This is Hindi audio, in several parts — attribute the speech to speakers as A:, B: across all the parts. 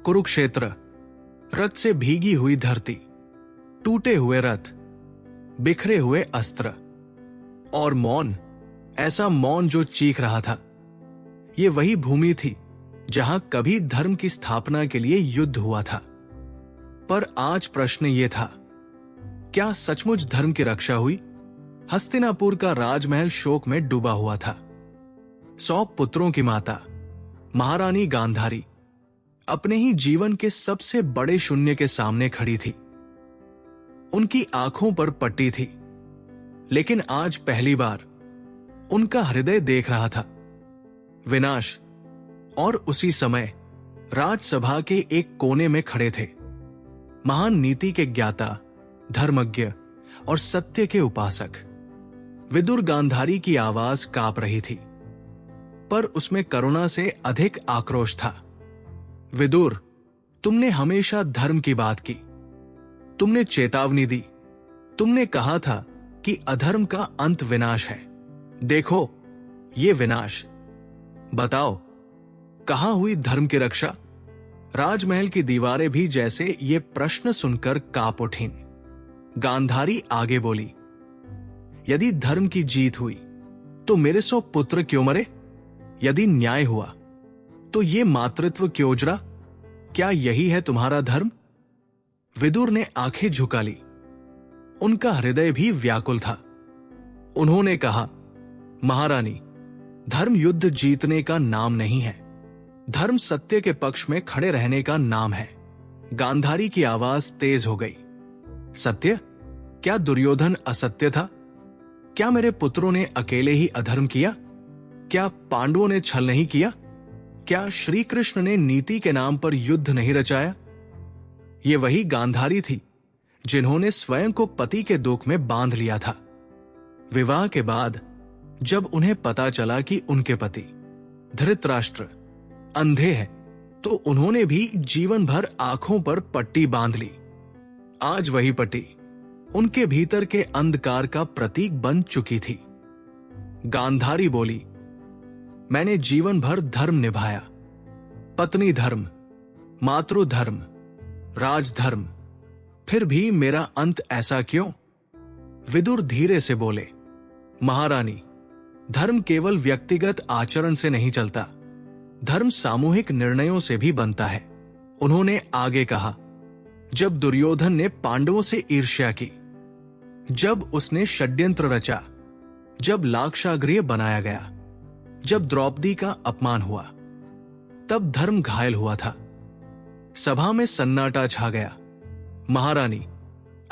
A: कुरुक्षेत्र, रक्त से भीगी हुई धरती, टूटे हुए रथ, बिखरे हुए अस्त्र और मौन, ऐसा मौन जो चीख रहा था। ये वही भूमि थी जहां कभी धर्म की स्थापना के लिए युद्ध हुआ था। पर आज प्रश्न ये था, क्या सचमुच धर्म की रक्षा हुई? हस्तिनापुर का राजमहल शोक में डूबा हुआ था। 100 पुत्रों की माता महारानी गांधारी अपने ही जीवन के सबसे बड़े शून्य के सामने खड़ी थी। उनकी आंखों पर पट्टी थी, लेकिन आज पहली बार उनका हृदय देख रहा था विनाश। और उसी समय राजसभा के एक कोने में खड़े थे महान नीति के ज्ञाता, धर्मज्ञ और सत्य के उपासक। विदुर गांधारी की आवाज कांप रही थी, पर उसमें करुणा से अधिक आक्रोश था। विदुर, तुमने हमेशा धर्म की बात की, तुमने चेतावनी दी, तुमने कहा था कि अधर्म का अंत विनाश है। देखो ये विनाश। बताओ, कहां हुई धर्म की रक्षा? राजमहल की दीवारें भी जैसे ये प्रश्न सुनकर कांप उठीं। गांधारी आगे बोली, यदि धर्म की जीत हुई तो मेरे 100 पुत्र क्यों मरे? यदि न्याय हुआ तो ये मातृत्व क्यों उजड़ा? क्या यही है तुम्हारा धर्म? विदुर ने आंखें झुका ली। उनका हृदय भी व्याकुल था। उन्होंने कहा, महारानी, धर्म युद्ध जीतने का नाम नहीं है। धर्म सत्य के पक्ष में खड़े रहने का नाम है। गांधारी की आवाज तेज हो गई। सत्य? क्या दुर्योधन असत्य था? क्या मेरे पुत्रों ने अकेले ही अधर्म किया? क्या पांडवों ने छल नहीं किया? क्या श्री कृष्ण ने नीति के नाम पर युद्ध नहीं रचाया? ये वही गांधारी थी जिन्होंने स्वयं को पति के दुख में बांध लिया था। विवाह के बाद जब उन्हें पता चला कि उनके पति धृतराष्ट्र अंधे हैं, तो उन्होंने भी जीवन भर आंखों पर पट्टी बांध ली। आज वही पट्टी उनके भीतर के अंधकार का प्रतीक बन चुकी थी। गांधारी बोली, मैंने जीवन भर धर्म निभाया, पत्नी धर्म, मातृधर्म, राजधर्म, फिर भी मेरा अंत ऐसा क्यों? विदुर धीरे से बोले, महारानी, धर्म केवल व्यक्तिगत आचरण से नहीं चलता, धर्म सामूहिक निर्णयों से भी बनता है। उन्होंने आगे कहा, जब दुर्योधन ने पांडवों से ईर्ष्या की, जब उसने षड्यंत्र रचा, जब लाक्षागृह बनाया गया, जब द्रौपदी का अपमान हुआ, तब धर्म घायल हुआ था। सभा में सन्नाटा छा गया। महारानी,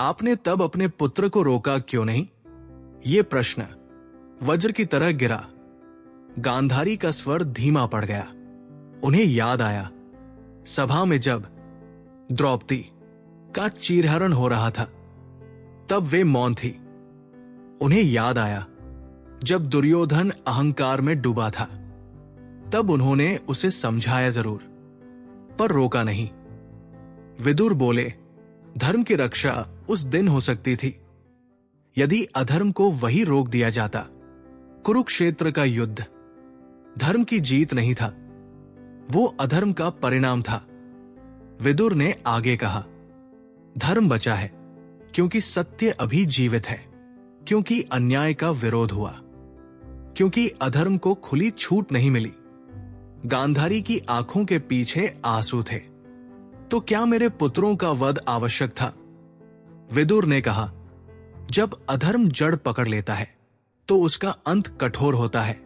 A: आपने तब अपने पुत्र को रोका क्यों नहीं? ये प्रश्न वज्र की तरह गिरा। गांधारी का स्वर धीमा पड़ गया। उन्हें याद आया, सभा में जब द्रौपदी का चीरहरण हो रहा था, तब वे मौन थी। उन्हें याद आया, जब दुर्योधन अहंकार में डूबा था, तब उन्होंने उसे समझाया जरूर, पर रोका नहीं। विदुर बोले, धर्म की रक्षा उस दिन हो सकती थी यदि अधर्म को वही रोक दिया जाता। कुरुक्षेत्र का युद्ध धर्म की जीत नहीं था, वो अधर्म का परिणाम था। विदुर ने आगे कहा, धर्म बचा है क्योंकि सत्य अभी जीवित है, क्योंकि अन्याय का विरोध हुआ, क्योंकि अधर्म को खुली छूट नहीं मिली। गांधारी की आंखों के पीछे आंसू थे। तो क्या मेरे पुत्रों का वध आवश्यक था? विदुर ने कहा, जब अधर्म जड़ पकड़ लेता है तो उसका अंत कठोर होता है।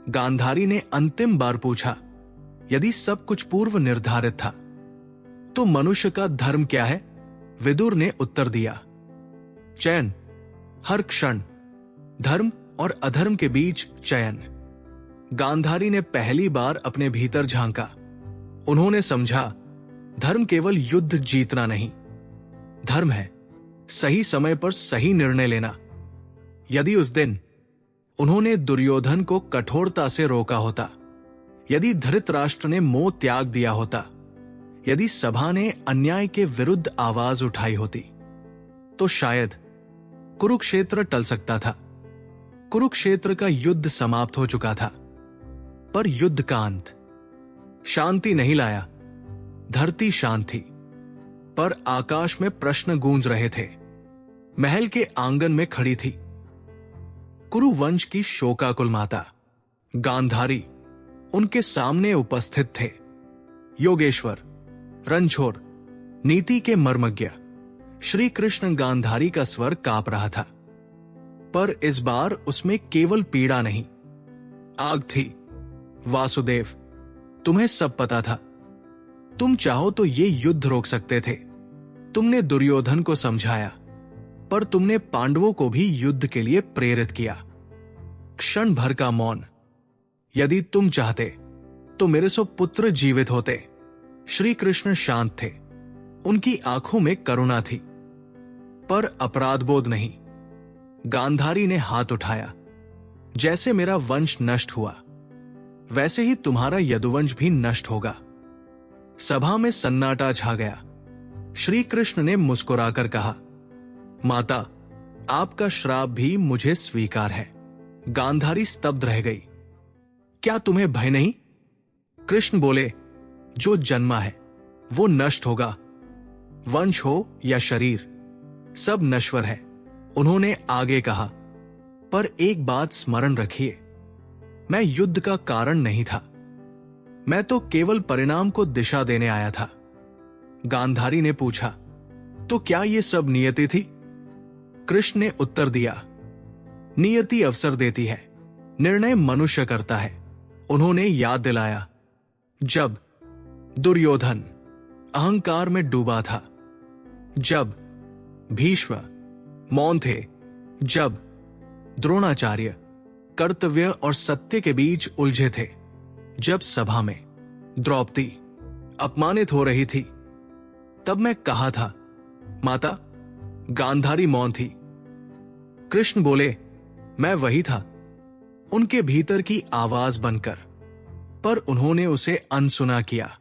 A: गांधारी ने अंतिम बार पूछा, यदि सब कुछ पूर्व निर्धारित था तो मनुष्य का धर्म क्या है? विदुर ने उत्तर दिया, चयन, हर क्षण धर्म और अधर्म के बीच चयन। गांधारी ने पहली बार अपने भीतर झांका। उन्होंने समझा, धर्म केवल युद्ध जीतना नहीं, धर्म है सही समय पर सही निर्णय लेना। यदि उस दिन उन्होंने दुर्योधन को कठोरता से रोका होता, यदि धृतराष्ट्र ने मोह त्याग दिया होता, यदि सभा ने अन्याय के विरुद्ध आवाज उठाई होती, तो शायद कुरुक्षेत्र टल सकता था। कुरुक्षेत्र का युद्ध समाप्त हो चुका था, पर युद्ध का अंत शांति नहीं लाया, धरती शांत थी, पर आकाश में प्रश्न गूंज रहे थे। महल के आंगन में खड़ी थी कुरु वंश की शोकाकुल माता गांधारी। उनके सामने उपस्थित थे योगेश्वर, रणछोड़, नीति के मर्मज्ञ। श्री कृष्ण। गांधारी का स्वर कांप रहा था, पर इस बार उसमें केवल पीड़ा नहीं, आग थी। वासुदेव, तुम्हें सब पता था। तुम चाहो तो ये युद्ध रोक सकते थे। तुमने दुर्योधन को समझाया, पर तुमने पांडवों को भी युद्ध के लिए प्रेरित किया। क्षण भर का मौन। यदि तुम चाहते तो मेरे सो पुत्र जीवित होते। श्री कृष्ण शांत थे, उनकी आंखों में करुणा थी, पर अपराधबोध नहीं। गांधारी ने हाथ उठाया। जैसे मेरा वंश नष्ट हुआ, वैसे ही तुम्हारा यदुवंश भी नष्ट होगा। सभा में सन्नाटा छा गया। श्री कृष्ण ने मुस्कुराकर कहा, माता, आपका श्राप भी मुझे स्वीकार है। गांधारी स्तब्ध रह गई। क्या तुम्हें भय नहीं? कृष्ण बोले, जो जन्मा है वो नष्ट होगा। वंश हो या शरीर, सब नश्वर है। उन्होंने आगे कहा, पर एक बात स्मरण रखिए, मैं युद्ध का कारण नहीं था। मैं तो केवल परिणाम को दिशा देने आया था। गांधारी ने पूछा, तो क्या ये सब नियति थी? कृष्ण ने उत्तर दिया, नियति अवसर देती है, निर्णय मनुष्य करता है। उन्होंने याद दिलाया, जब दुर्योधन अहंकार में डूबा था, जब भीष्म मौन थे, जब द्रोणाचार्य कर्तव्य और सत्य के बीच उलझे थे, जब सभा में द्रौपदी अपमानित हो रही थी, तब मैं कहा था, माता। गांधारी मौन थी। कृष्ण बोले, मैं वही था, उनके भीतर की आवाज बनकर, पर उन्होंने उसे अनसुना किया।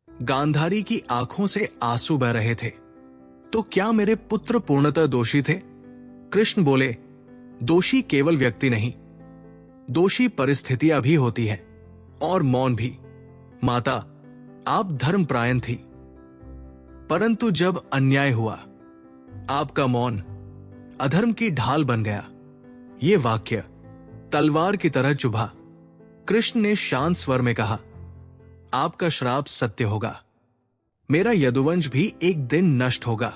A: गांधारी की आंखों से आंसू बह रहे थे। तो क्या मेरे पुत्र पूर्णतः दोषी थे? कृष्ण बोले, दोषी केवल व्यक्ति नहीं, दोषी परिस्थितियां भी होती हैं, और मौन भी। माता, आप धर्मपरायण थी, परंतु जब अन्याय हुआ, आपका मौन अधर्म की ढाल बन गया। ये वाक्य तलवार की तरह चुभा। कृष्ण ने शांत स्वर में कहा, आपका श्राप सत्य होगा। मेरा यदुवंश भी एक दिन नष्ट होगा।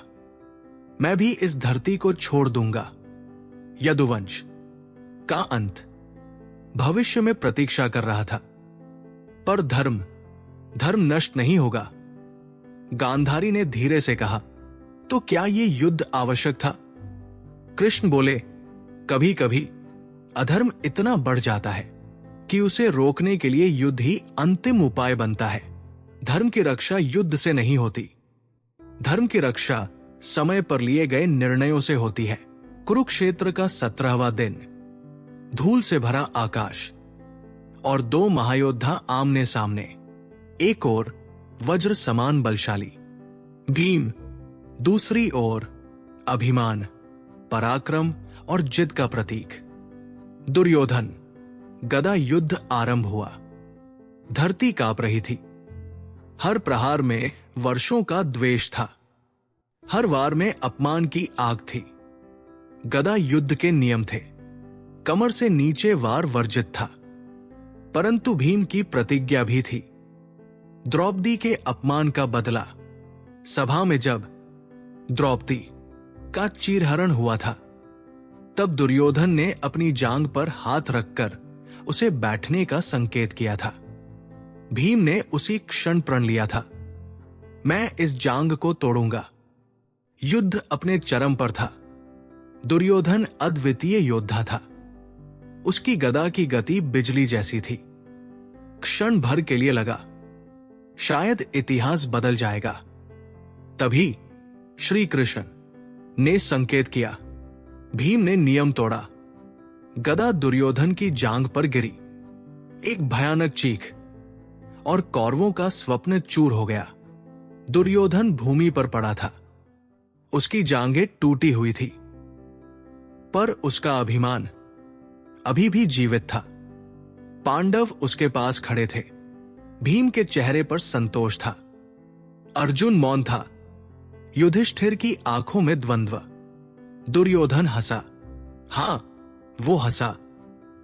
A: मैं भी इस धरती को छोड़ दूंगा। यदुवंश का अंत भविष्य में प्रतीक्षा कर रहा था, पर धर्म नष्ट नहीं होगा। गांधारी ने धीरे से कहा, तो क्या यह युद्ध आवश्यक था? कृष्ण बोले, कभी कभी अधर्म इतना बढ़ जाता है कि उसे रोकने के लिए युद्ध ही अंतिम उपाय बनता है। धर्म की रक्षा युद्ध से नहीं होती। धर्म की रक्षा समय पर लिए गए निर्णयों से होती है। कुरुक्षेत्र का 17वां दिन, धूल से भरा आकाश और दो महायोद्धा आमने सामने। एक ओर वज्र समान बलशाली भीम, दूसरी ओर अभिमान, पराक्रम और जिद का प्रतीक दुर्योधन। गदा युद्ध आरंभ हुआ। धरती कांप रही थी। हर प्रहार में वर्षों का द्वेष था, हर वार में अपमान की आग थी। गदा युद्ध के नियम थे। कमर से नीचे वार वर्जित था, परंतु भीम की प्रतिज्ञा भी थी। द्रौपदी के अपमान का बदला। सभा में जब द्रौपदी का चीरहरण हुआ था, तब दुर्योधन ने अपनी जांग पर हाथ रखकर उसे बैठने का संकेत किया था। भीम ने उसी क्षण प्रण लिया था, मैं इस जांग को तोड़ूंगा। युद्ध अपने चरम पर था। दुर्योधन अद्वितीय योद्धा था। उसकी गदा की गति बिजली जैसी थी। क्षण भर के लिए लगा, शायद इतिहास बदल जाएगा। तभी श्री कृष्ण ने संकेत किया। भीम ने नियम तोड़ा। गदा दुर्योधन की जांग पर गिरी। एक भयानक चीख, और कौरवों का स्वप्न चूर हो गया। दुर्योधन भूमि पर पड़ा था। उसकी जांघें टूटी हुई थी, पर उसका अभिमान अभी भी जीवित था। पांडव उसके पास खड़े थे। भीम के चेहरे पर संतोष था, अर्जुन मौन था। युधिष्ठिर की आंखों में द्वंद्व। दुर्योधन हंसा। हां, वो हंसा।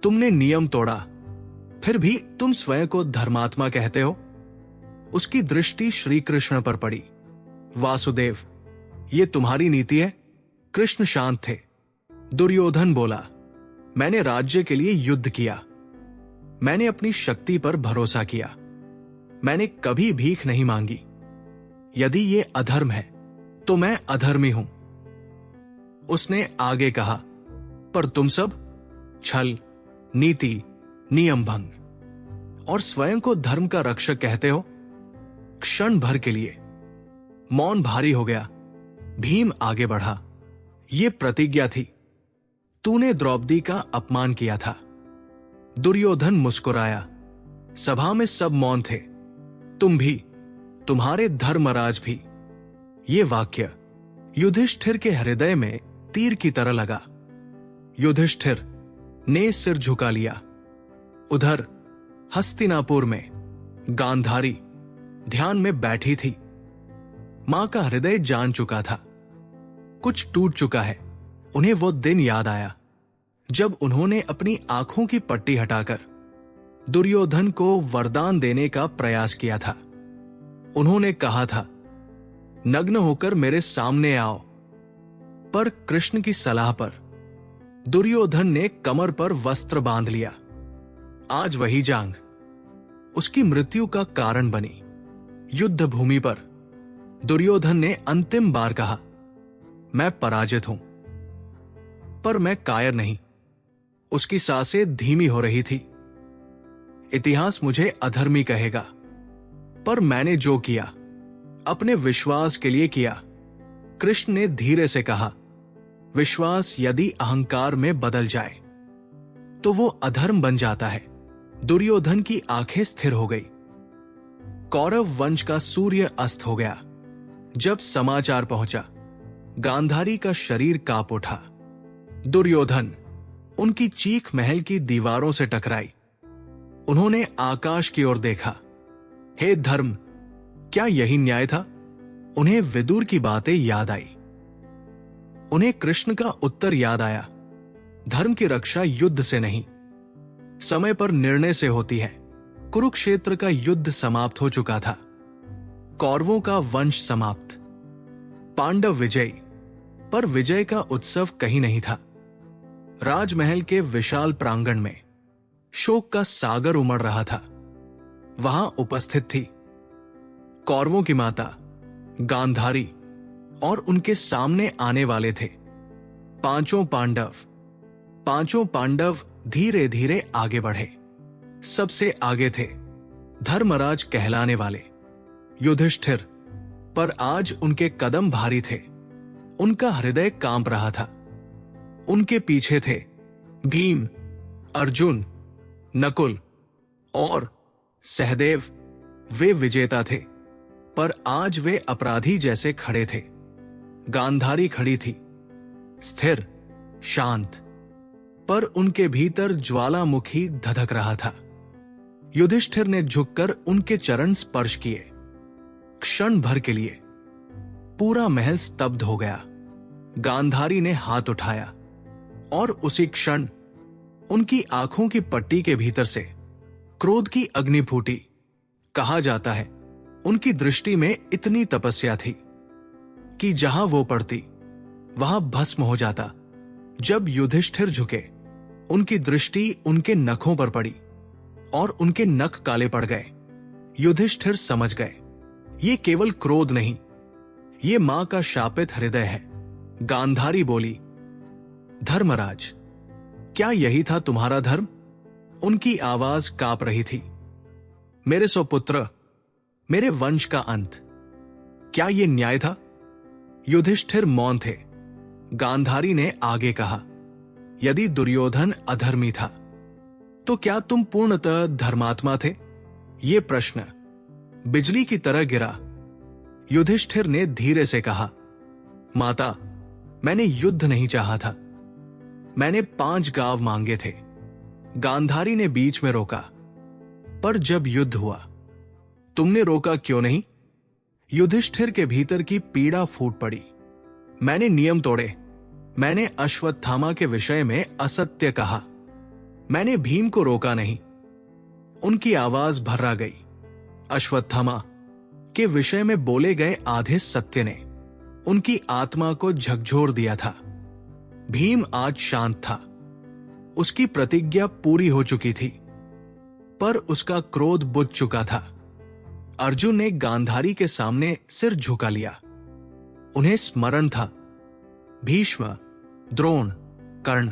A: तुमने नियम तोड़ा, फिर भी तुम स्वयं को धर्मात्मा कहते हो। उसकी दृष्टि श्री कृष्ण पर पड़ी। वासुदेव, ये तुम्हारी नीति है? कृष्ण शांत थे। दुर्योधन बोला, मैंने राज्य के लिए युद्ध किया। मैंने अपनी शक्ति पर भरोसा किया। मैंने कभी भीख नहीं मांगी। यदि ये अधर्म है तो मैं अधर्मी हूं। उसने आगे कहा, पर तुम सब छल, नीति, नियम भंग और स्वयं को धर्म का रक्षक कहते हो। क्षण भर के लिए मौन भारी हो गया। भीम आगे बढ़ा। ये प्रतिज्ञा थी। तूने द्रौपदी का अपमान किया था। दुर्योधन मुस्कुराया। सभा में सब मौन थे। तुम भी, तुम्हारे धर्मराज भी। ये वाक्य युधिष्ठिर के हृदय में तीर की तरह लगा। युधिष्ठिर ने सिर झुका लिया। उधर हस्तिनापुर में गांधारी ध्यान में बैठी थी। मां का हृदय जान चुका था। कुछ टूट चुका है। उन्हें वो दिन याद आया जब उन्होंने अपनी आंखों की पट्टी हटाकर दुर्योधन को वरदान देने का प्रयास किया था। उन्होंने कहा था, नग्न होकर मेरे सामने आओ। पर कृष्ण की सलाह पर दुर्योधन ने कमर पर वस्त्र बांध लिया। आज वही जांग उसकी मृत्यु का कारण बनी। युद्ध भूमि पर दुर्योधन ने अंतिम बार कहा, मैं पराजित हूं। पर मैं कायर नहीं। उसकी सांसें धीमी हो रही थी। इतिहास मुझे अधर्मी कहेगा, पर मैंने जो किया अपने विश्वास के लिए किया। कृष्ण ने धीरे से कहा, विश्वास यदि अहंकार में बदल जाए तो वो अधर्म बन जाता है। दुर्योधन की आंखें स्थिर हो गई। कौरव वंश का सूर्य अस्त हो गया। जब समाचार पहुंचा, गांधारी का शरीर कांप उठा। दुर्योधन, उनकी चीख महल की दीवारों से टकराई। उन्होंने आकाश की ओर देखा। हे धर्म, क्या यही न्याय था? उन्हें विदुर की बातें याद आई। उन्हें कृष्ण का उत्तर याद आया, धर्म की रक्षा युद्ध से नहीं, समय पर निर्णय से होती है। कुरुक्षेत्र का युद्ध समाप्त हो चुका था। कौरवों का वंश समाप्त, पांडव विजयी। पर विजय का उत्सव कहीं नहीं था। राजमहल के विशाल प्रांगण में शोक का सागर उमड़ रहा था। वहां उपस्थित थी कौरवों की माता गांधारी और उनके सामने आने वाले थे पांचों पांडव। पांचों पांडव धीरे धीरे आगे बढ़े। सबसे आगे थे धर्मराज कहलाने वाले युधिष्ठिर, पर आज उनके कदम भारी थे। उनका हृदय कांप रहा था। उनके पीछे थे भीम, अर्जुन, नकुल और सहदेव। वे विजेता थे, पर आज वे अपराधी जैसे खड़े थे। गांधारी खड़ी थी, स्थिर, शांत, पर उनके भीतर ज्वालामुखी धधक रहा था। युधिष्ठिर ने झुककर उनके चरण स्पर्श किए। क्षण भर के लिए पूरा महल स्तब्ध हो गया। गांधारी ने हाथ उठाया और उसी क्षण उनकी आंखों की पट्टी के भीतर से क्रोध की अग्नि फूटी। कहा जाता है उनकी दृष्टि में इतनी तपस्या थी कि जहां वो पड़ती वहां भस्म हो जाता। जब युधिष्ठिर झुके, उनकी दृष्टि उनके नखों पर पड़ी और उनके नख काले पड़ गए। युधिष्ठिर समझ गए, ये केवल क्रोध नहीं, ये मां का शापित हृदय है। गांधारी बोली, धर्मराज, क्या यही था तुम्हारा धर्म? उनकी आवाज कांप रही थी। मेरे सुपुत्र, मेरे वंश का अंत, क्या यह न्याय था? युधिष्ठिर मौन थे। गांधारी ने आगे कहा, यदि दुर्योधन अधर्मी था तो क्या तुम पूर्णतः धर्मात्मा थे? यह प्रश्न बिजली की तरह गिरा। युधिष्ठिर ने धीरे से कहा, माता, मैंने युद्ध नहीं चाहा था। मैंने 5 गांव मांगे थे। गांधारी ने बीच में रोका, पर जब युद्ध हुआ तुमने रोका क्यों नहीं? युधिष्ठिर के भीतर की पीड़ा फूट पड़ी। मैंने नियम तोड़े, मैंने अश्वत्थामा के विषय में असत्य कहा, मैंने भीम को रोका नहीं। उनकी आवाज भर्रा गई। अश्वत्थामा के विषय में बोले गए आधे सत्य ने उनकी आत्मा को झकझोर दिया था। भीम आज शांत था, उसकी प्रतिज्ञा पूरी हो चुकी थी, पर उसका क्रोध बुझ चुका था। अर्जुन ने गांधारी के सामने सिर झुका लिया। उन्हें स्मरण था, भीष्म, द्रोण, कर्ण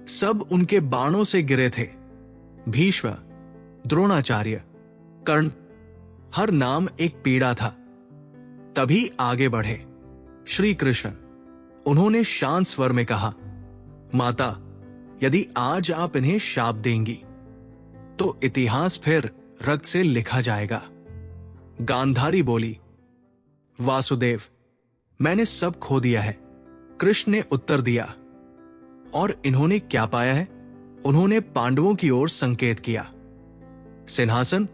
A: सब उनके बाणों से गिरे थे। भीष्म, द्रोणाचार्य, कर्ण, हर नाम एक पीड़ा था। तभी आगे बढ़े श्री कृष्ण। उन्होंने शांत स्वर में कहा, माता, यदि आज आप इन्हें शाप देंगी तो इतिहास फिर रक्त से लिखा जाएगा। गांधारी बोली, वासुदेव, मैंने सब खो दिया है। कृष्ण ने उत्तर दिया, और इन्होंने क्या पाया है? उन्होंने पांडवों की ओर संकेत किया। सिंहासन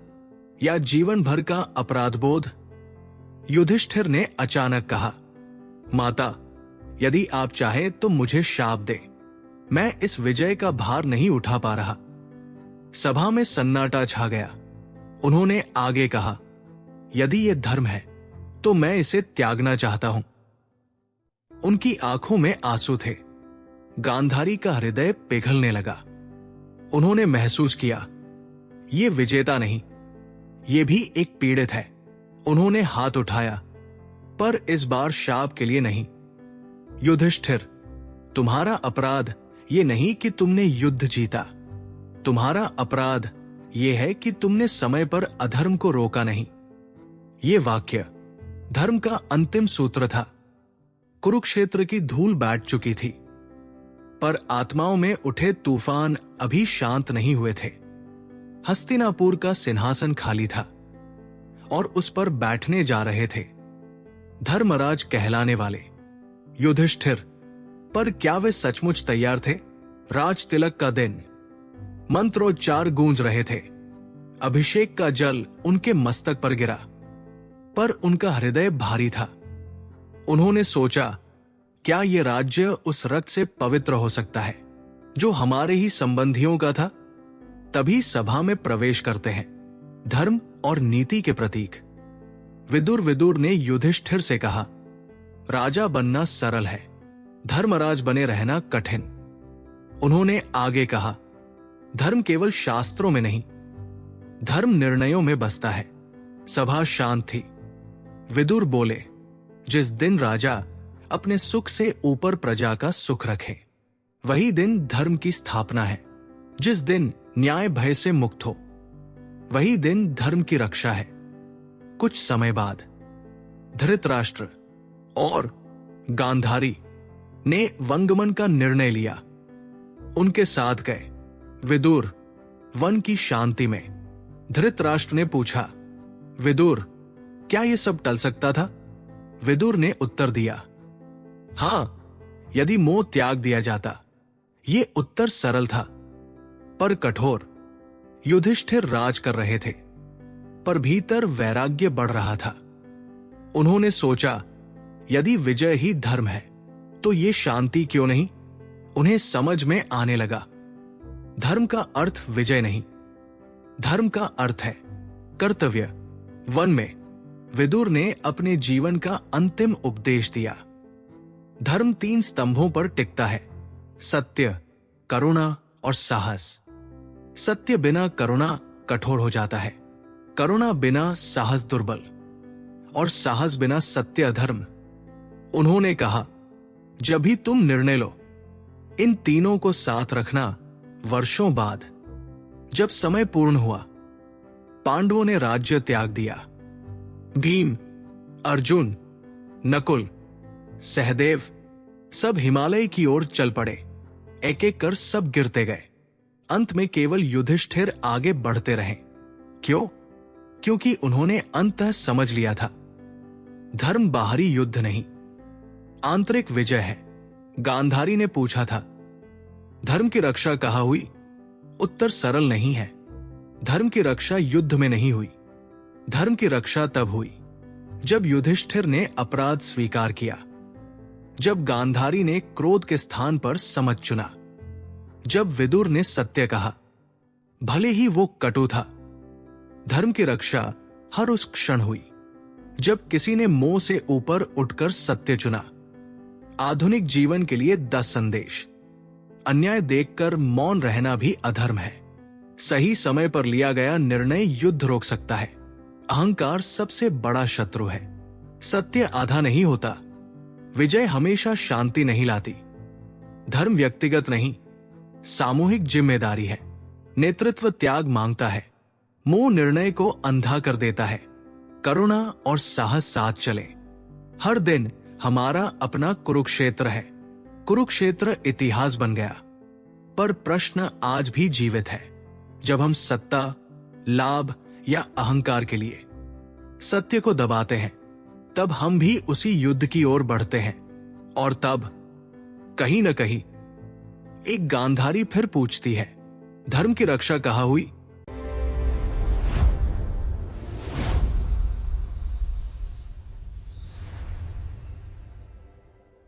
A: या जीवन भर का अपराधबोध? युधिष्ठिर ने अचानक कहा, माता, यदि आप चाहें तो मुझे शाप दे, मैं इस विजय का भार नहीं उठा पा रहा। सभा में सन्नाटा छा गया। उन्होंने आगे कहा, यदि यह धर्म है तो मैं इसे त्यागना चाहता हूं। उनकी आंखों में आंसू थे। गांधारी का हृदय पिघलने लगा। उन्होंने महसूस किया, ये विजेता नहीं, ये भी एक पीड़ित है। उन्होंने हाथ उठाया, पर इस बार शाप के लिए नहीं। युधिष्ठिर, तुम्हारा अपराध ये नहीं कि तुमने युद्ध जीता, तुम्हारा अपराध ये है कि तुमने समय पर अधर्म को रोका नहीं। ये वाक्य धर्म का अंतिम सूत्र था। कुरुक्षेत्र की धूल बैठ चुकी थी, पर आत्माओं में उठे तूफान अभी शांत नहीं हुए थे। हस्तिनापुर का सिंहासन खाली था और उस पर बैठने जा रहे थे धर्मराज कहलाने वाले युधिष्ठिर। पर क्या वे सचमुच तैयार थे? राज तिलक का दिन, मंत्रोच्चार गूंज रहे थे। अभिषेक का जल उनके मस्तक पर गिरा, पर उनका हृदय भारी था। उन्होंने सोचा, क्या यह राज्य उस रक्त से पवित्र हो सकता है जो हमारे ही संबंधियों का था? तभी सभा में प्रवेश करते हैं धर्म और नीति के प्रतीक विदुर ने युधिष्ठिर से कहा, राजा बनना सरल है, धर्मराज बने रहना कठिन। उन्होंने आगे कहा, धर्म केवल शास्त्रों में नहीं, धर्म निर्णयों में बसता है। सभा शांत थी। विदुर बोले, जिस दिन राजा अपने सुख से ऊपर प्रजा का सुख रखे, वही दिन धर्म की स्थापना है। जिस दिन न्याय भय से मुक्त हो, वही दिन धर्म की रक्षा है। कुछ समय बाद धृतराष्ट्र और गांधारी ने वंगमन का निर्णय लिया। उनके साथ गए विदुर वन की शांति में। धृतराष्ट्र ने पूछा, विदुर, क्या यह सब टल सकता था? विदुर ने उत्तर दिया, हां, यदि मोह त्याग दिया जाता। यह उत्तर सरल था पर कठोर। युधिष्ठिर राज कर रहे थे, पर भीतर वैराग्य बढ़ रहा था। उन्होंने सोचा, यदि विजय ही धर्म है तो ये शांति क्यों नहीं? उन्हें समझ में आने लगा, धर्म का अर्थ विजय नहीं, धर्म का अर्थ है कर्तव्य। वन में विदुर ने अपने जीवन का अंतिम उपदेश दिया। धर्म 3 स्तंभों पर टिकता है, सत्य, करुणा और साहस। सत्य बिना करुणा कठोर हो जाता है, करुणा बिना साहस दुर्बल, और साहस बिना सत्य अधर्म। उन्होंने कहा, जब भी तुम निर्णय लो, इन तीनों को साथ रखना। वर्षों बाद जब समय पूर्ण हुआ, पांडवों ने राज्य त्याग दिया। भीम, अर्जुन, नकुल, सहदेव सब हिमालय की ओर चल पड़े। एक एक कर सब गिरते गए। अंत में केवल युधिष्ठिर आगे बढ़ते रहे। क्यों? क्योंकि उन्होंने अंततः समझ लिया था, धर्म बाहरी युद्ध नहीं, आंतरिक विजय है। गांधारी ने पूछा था, धर्म की रक्षा कहाँ हुई? उत्तर सरल नहीं है। धर्म की रक्षा युद्ध में नहीं हुई, धर्म की रक्षा तब हुई जब युधिष्ठिर ने अपराध स्वीकार किया, जब गांधारी ने क्रोध के स्थान पर समझ चुना, जब विदुर ने सत्य कहा, भले ही वो कटु था। धर्म की रक्षा हर उस क्षण हुई जब किसी ने मोह से ऊपर उठकर सत्य चुना। आधुनिक जीवन के लिए 10 संदेश। अन्याय देखकर मौन रहना भी अधर्म है। सही समय पर लिया गया निर्णय युद्ध रोक सकता है। अहंकार सबसे बड़ा शत्रु है। सत्य आधा नहीं होता। विजय हमेशा शांति नहीं लाती। धर्म व्यक्तिगत नहीं, सामूहिक जिम्मेदारी है। नेतृत्व त्याग मांगता है। मोह निर्णय को अंधा कर देता है। करुणा और साहस साथ चले। हर दिन हमारा अपना कुरुक्षेत्र है। कुरुक्षेत्र इतिहास बन गया, पर प्रश्न आज भी जीवित है। जब हम सत्ता, लाभ या अहंकार के लिए सत्य को दबाते हैं, तब हम भी उसी युद्ध की ओर बढ़ते हैं। और तब कहीं न कहीं एक गांधारी फिर पूछती है, धर्म की रक्षा कहाँ हुई?